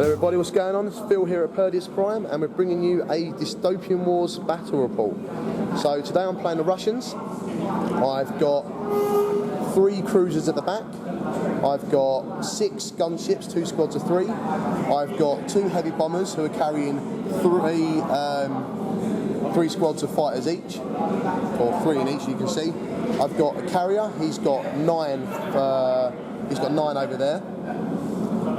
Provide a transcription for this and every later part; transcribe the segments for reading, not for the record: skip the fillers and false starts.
Hello everybody, what's going on? It's Phil here at Purdius Prime and we're bringing you a Dystopian Wars battle report. So today I'm playing the Russians. I've got 3 cruisers at the back. I've got 6 gunships, 2 squads of 3. I've got 2 heavy bombers who are carrying 3 squads of fighters each, or 3 in each, you can see. I've got a carrier, he's got 9 over there.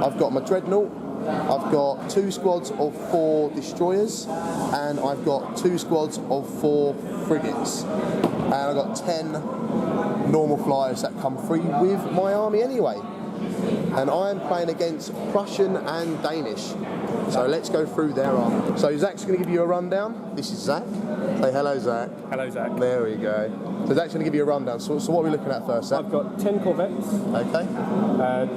I've got my dreadnought. I've got 2 squads of 4 destroyers, and I've got 2 squads of 4 frigates, and I've got 10 normal flyers that come free with my army anyway. And I'm playing against Prussian and Danish. So let's go through their army. So Zach's going to give you a rundown. This is Zach. Say hello, Zach. Hello, Zach. There we go. So Zach's going to give you a rundown. So what are we looking at first, Zach? I've got 10 corvettes. Okay.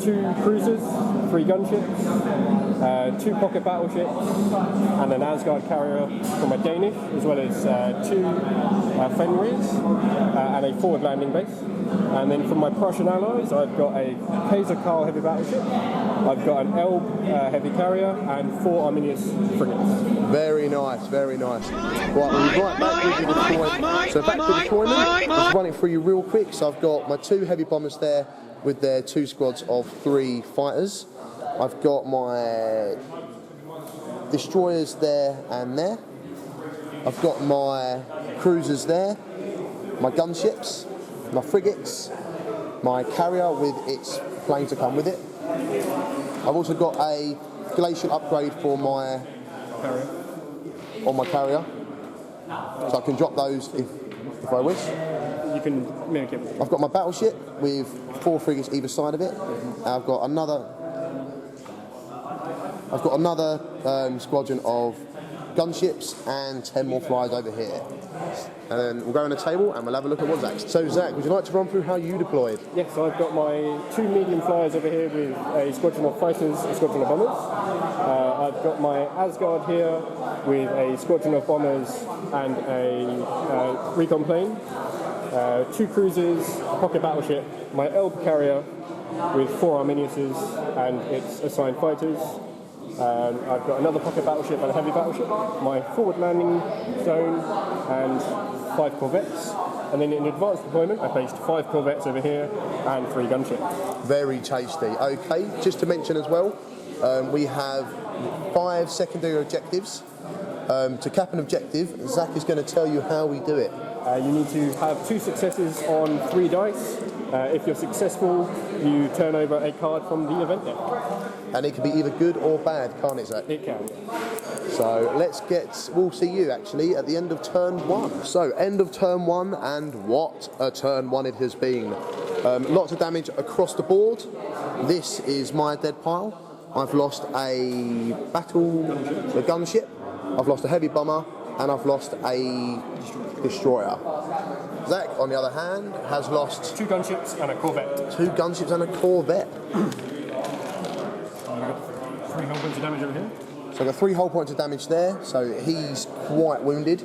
2 cruisers, 3 gunships, 2 pocket battleships, and an Asgard carrier for my Danish, as well as 2 Fenrirs and a forward landing base. And then for my Prussian allies, I've got a Kaiser Karl heavy battleship, I've got an Elbe heavy carrier, and 4 Arminius frigates. Very nice, very nice. Right, we'll be right back with the deployment. So back to the deployment, just run it through you real quick. So I've got my 2 heavy bombers there with their 2 squads of 3 fighters. I've got my destroyers there and there. I've got my cruisers there, my gunships, my frigates, my carrier with its plane to come with it. I've also got a glacial upgrade for my carrier, so I can drop those if I wish. You can mimic it. I've got my battleship with 4 frigates either side of it. I've got another squadron of gunships and 10 more flyers over here. And then we'll go on the table and we'll have a look at what's next. So Zach, would you like to run through how you deployed? Yes, so I've got my 2 medium flyers over here with a squadron of fighters, a squadron of bombers. I've got my Asgard here with a squadron of bombers and a recon plane. 2 cruisers, a pocket battleship, my Elbe carrier with 4 Arminiuses and its assigned fighters. I've got another pocket battleship and a heavy battleship, my forward landing zone, and 5 corvettes. And then in advanced deployment, I placed 5 corvettes over here and 3 gunships. Very tasty. Okay, just to mention as well, we have 5 secondary objectives. To cap an objective, Zach is going to tell you how we do it. You need to have 2 successes on 3 dice. If you're successful, you turn over a card from the event deck. And it can be either good or bad, can't it, Zach? It can. So we'll see you actually at the end of turn 1. So end of turn 1, and what a turn 1 it has been. Lots of damage across the board. This is my dead pile. I've lost a gunship, I've lost a heavy bomber, and I've lost a destroyer. Zach, on the other hand, has lost 2 gunships and a corvette. 2 gunships and a corvette. 3 whole points of damage over here. So I've got 3 whole points of damage there, so he's quite wounded.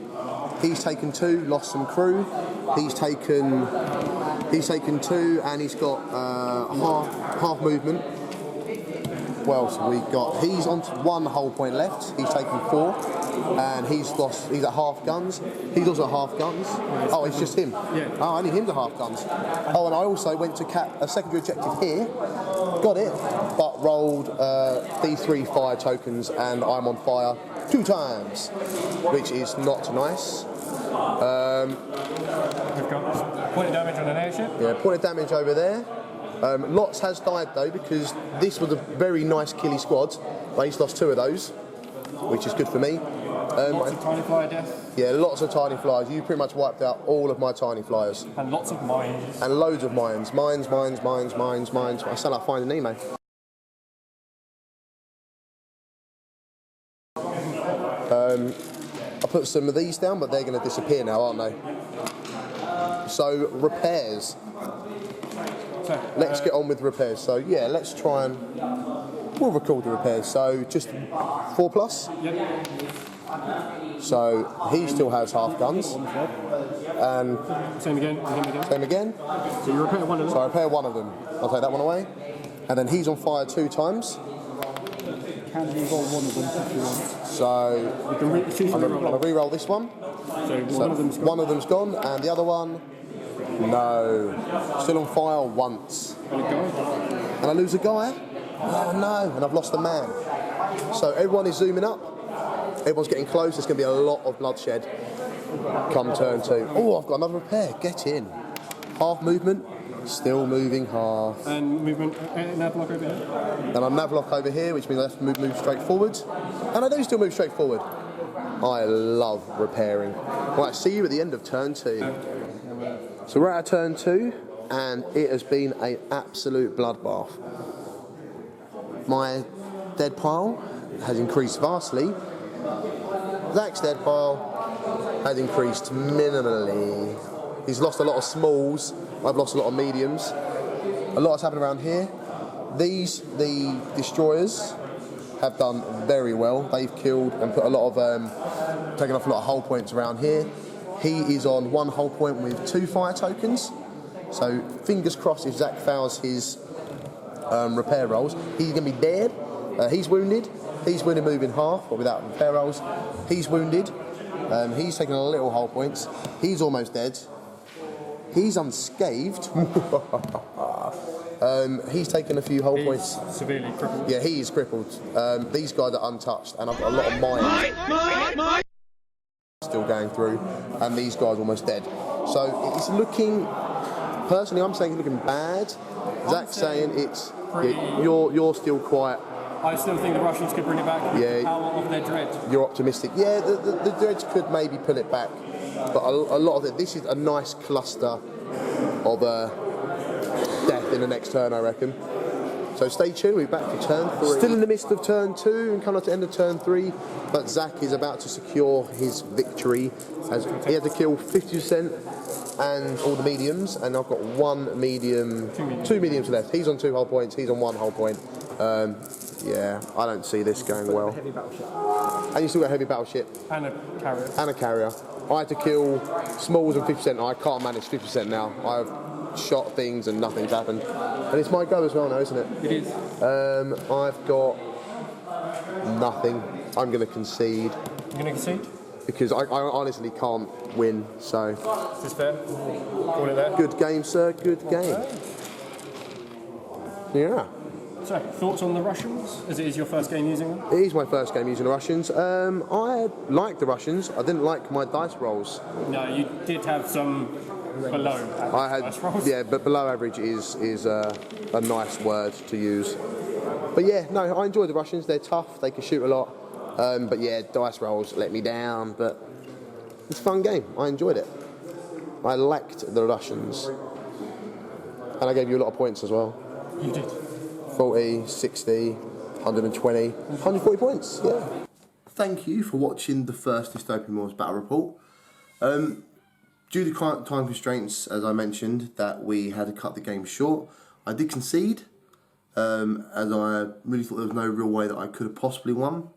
He's taken 2, lost some crew. He's taken 2, and he's got half movement. Well, so he's on 1 whole point left. He's taken 4, and he's at half guns. He's also at half guns. Oh, it's just him. Yeah. Oh, only him's at half guns. Oh, and I also went to cap a secondary objective here, got it, but rolled D3 fire tokens, and I'm on fire 2 times, which is not nice. We've got point of damage on an airship. Yeah, point of damage over there. Lots has died though, because this was a very nice killy squad, but he's lost 2 of those, which is good for me. Lots of tiny flyer death. Yeah, lots of tiny flyers. You pretty much wiped out all of my tiny flyers. And lots of mines. And loads of mines. Mines. I sound like Finding Nemo. I put some of these down, but they're going to disappear now, aren't they? So, repairs. Let's get on with repairs. So, yeah, let's try and... We'll record the repairs. So, just 4+? Yep. So, he still has half guns. And... Same again. Same again. So you repair one of them? So I repair one of them. I'll take that one away. And then he's on fire 2 times. can re-roll one of them if you want. So You can choose I'm to going re-roll. to re-roll this one. So One of them's gone, and the other one, no. Still on fire once. And I lose a guy? Oh no, and I've lost a man. So everyone is zooming up. Everyone's getting close. There's going to be a lot of bloodshed come turn 2. Oh, I've got another repair. Get in. Half movement, still moving half. And movement, navlock over here. And I'm navlock over here, which means I have to move straight forward. And I do still move straight forward. I love repairing. Right, see you at the end of turn 2. So we're at turn 2, and it has been an absolute bloodbath. My dead pile has increased vastly. Zach's dead pile has increased minimally. He's lost a lot of smalls. I've lost a lot of mediums. A lot has happened around here. The destroyers have done very well. They've killed and put a lot of, taken off a lot of hull points around here. He is on 1 hull point with 2 fire tokens. So fingers crossed if Zach fails his repair rolls, he's going to be dead. He's wounded. He's wounded moving half, but without repair rolls. He's wounded. He's taken a little hull points. He's almost dead. He's unscathed. He's taken a few hull points. Severely crippled. Yeah, he is crippled. These guys are untouched, and I've got a lot of mines still going through, and these guys are almost dead. So it's looking, personally, I'm saying it's looking bad. Zach's saying it's, you're still quite. I still think the Russians could bring it back with the power of their dread. You're optimistic. Yeah, the Dreads could maybe pull it back, but a lot of it, this is a nice cluster of death in the next turn, I reckon. So stay tuned, we're back to turn 3. Still in the midst of turn 2 and coming up to the end of turn 3, but Zach is about to secure his victory. As he had to kill 50% and all the mediums, and I've got 1 medium, 2 mediums left. He's on 2 hull points, he's on 1 hull point. Yeah, I don't see this going well. Heavy battleship. And you still got a heavy battleship. And a carrier. And a carrier. I had to kill smalls and 50%. I can't manage 50% now. I've shot things and nothing's happened. And it's my go as well now, isn't it? It is. I've got nothing. I'm going to concede. You're going to concede? Because I honestly can't win, so. Is this fair? Call it there. Good game, sir. Good game. Yeah. So, thoughts on the Russians, as it is your first game using them? It is my first game using the Russians. I like the Russians. I didn't like my dice rolls. No, you did have some below average dice rolls. Yeah, but below average is a nice word to use. But yeah, no, I enjoy the Russians. They're tough. They can shoot a lot. But yeah, dice rolls let me down. But it's a fun game. I enjoyed it. I liked the Russians. And I gave you a lot of points as well. You did. 40, 60, 120, 140 points, yeah. Thank you for watching the first Dystopian Wars battle report. Due to time constraints, as I mentioned, that we had to cut the game short, I did concede, as I really thought there was no real way that I could have possibly won.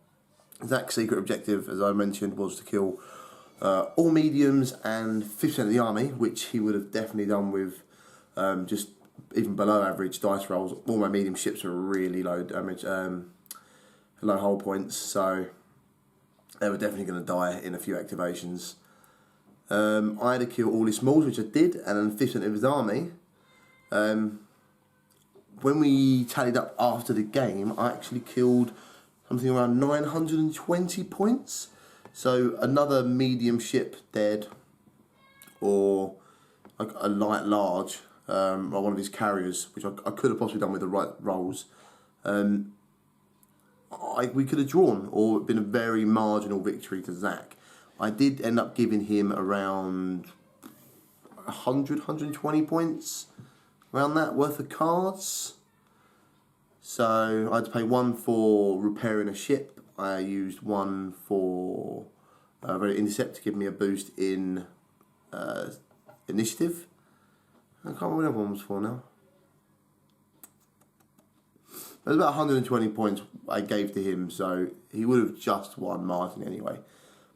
Zach's secret objective, as I mentioned, was to kill all mediums and 50% of the army, which he would have definitely done with just even below average dice rolls. All my medium ships are really low damage, low hull points, so they were definitely going to die in a few activations. I had to kill all his smalls, which I did, and then 50% of his army. When we tallied up after the game, I actually killed something around 920 points. So another medium ship dead, or a light large, or one of his carriers, which I could have possibly done with the right rolls. We could have drawn, or been a very marginal victory to Zach. I did end up giving him around 100, 120 points, around that worth of cards. So I had to pay 1 for repairing a ship. I used 1 for intercept to give me a boost in initiative. I can't remember what the other one was for now. It was about 120 points I gave to him, so he would have just won Martin anyway.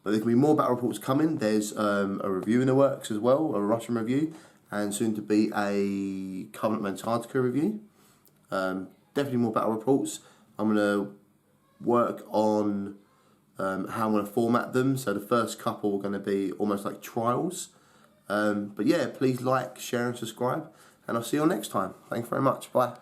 But there can be more battle reports coming. There's a review in the works as well, a Russian review, and soon to be a Covenant of Antarctica review. Definitely more battle reports. I'm going to work on how I'm going to format them. So the first couple are going to be almost like trials. But yeah, please like, share and subscribe. And I'll see you all next time. Thanks very much. Bye.